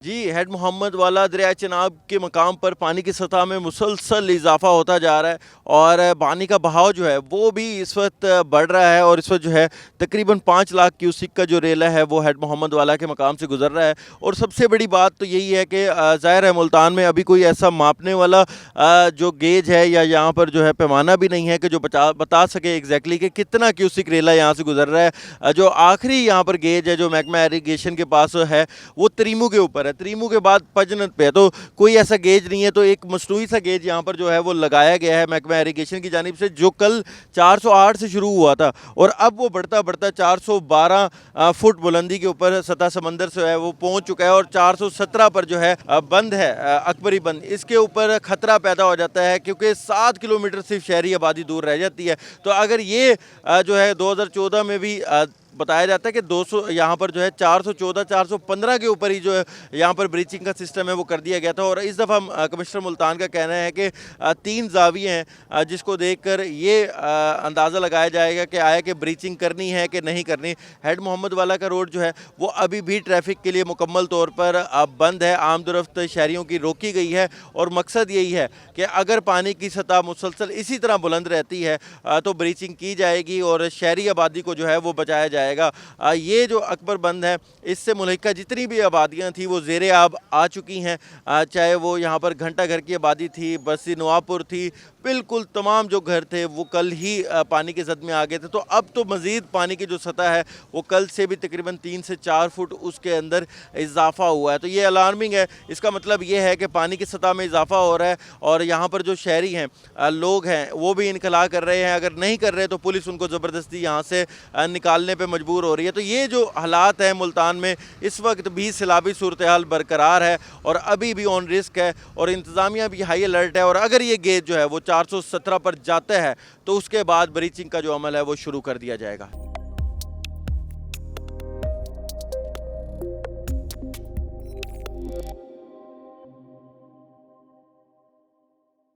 जी, head Mohammad वाला दरिया चनाब के मकाम पर पानी की सतह में मुसलसल इजाफा होता जा रहा है और पानी का बहाव जो है वो भी इस वक्त बढ़ रहा है और इस वक्त जो है तकरीबन 5 लाख क्यूसिक का जो रेला है वो हेड मोहम्मद वाला के मकाम से गुजर रहा है। और सबसे बड़ी बात तो यही है कि ज़ाहिर है मुल्तान में अभी कोई ऐसा मापने वाला जो गेज है या यहाँ पर जो है पैमाना भी नहीं है कि जो बता सके एग्जैक्टली कि कितना क्यूसिक रेला यहाँ से गुजर रहा है। जो आखिरी यहाँ पर गेज है जो महकमा इरिगेशन के पास है वो तरीमू के ऊपर है, तरीमू के बाद पजनत पे है, तो कोई ऐसा गेज नहीं है। तो एक मसनूई सा गेज यहाँ पर जो है वो लगाया गया है महकमा इरिगेशन की जानिब से, जो कल 408 से शुरू हुआ था और अब वो बढ़ता बढ़ता 412 फुट बुलंदी के ऊपर सतह समंदर से है वो पहुंच चुका है और 417 पर जो है बंद है अकबरी बंद। इसके ऊपर खतरा पैदा हो जाता है क्योंकि 7 किलोमीटर सिर्फ शहरी आबादी दूर रह जाती है। तो अगर ये जो है 2014 में भी बताया जाता है कि 200 यहाँ पर जो है 414 415 के ऊपर ही जो है यहाँ पर ब्रीचिंग का सिस्टम है वो कर दिया गया था। और इस दफ़ा कमिश्नर मुल्तान का कहना है कि 3 जाविये हैं जिसको देखकर ये अंदाज़ा लगाया जाएगा कि आया कि ब्रीचिंग करनी है कि नहीं करनी। हेड मोहम्मद वाला का रोड जो है वो अभी भी ट्रैफिक के लिए मुकम्मल तौर पर बंद है, आमदोरफ्त शहरियों की रोकी गई है और मकसद यही है कि अगर पानी की सतह मुसलसल इसी तरह बुलंद रहती है तो ब्रीचिंग की जाएगी और शहरी आबादी को जो है वो बचाया जाएगा। ये जो अकबर बंद है इससे मुल्का जितनी भी आबादियाँ थी वो ज़ेरे आब आ चुकी हैं, चाहे वो यहाँ पर घंटा घर की आबादी थी, बस्ती नवापुर थी, बिल्कुल तमाम जो घर थे वो कल ही पानी के जद में आ गए थे। तो अब तो मज़ीद पानी की जो सतह है वो कल से भी तकरीबन 3 से 4 फुट उसके अंदर इजाफा हुआ है। तो ये अलार्मिंग है। इसका मतलब ये है कि पानी की सतह में इजाफा हो रहा है और यहाँ पर जो शहरी हैं लोग हैं वो भी इनखला कर रहे हैं। अगर नहीं कर रहे तो पुलिस उनको ज़बरदस्ती यहाँ से निकालने पर मजबूर हो रही है। तो ये जो हालात हैं मुल्तान में इस वक्त भी सैलाबी सूरत हाल बरकरार है और अभी भी ऑन रिस्क है और इंतज़ामिया भी हाई अलर्ट है। और अगर ये गेज जो है वो 417 पर जाता है तो उसके बाद ब्रीचिंग का जो अमल है वो शुरू कर दिया जाएगा।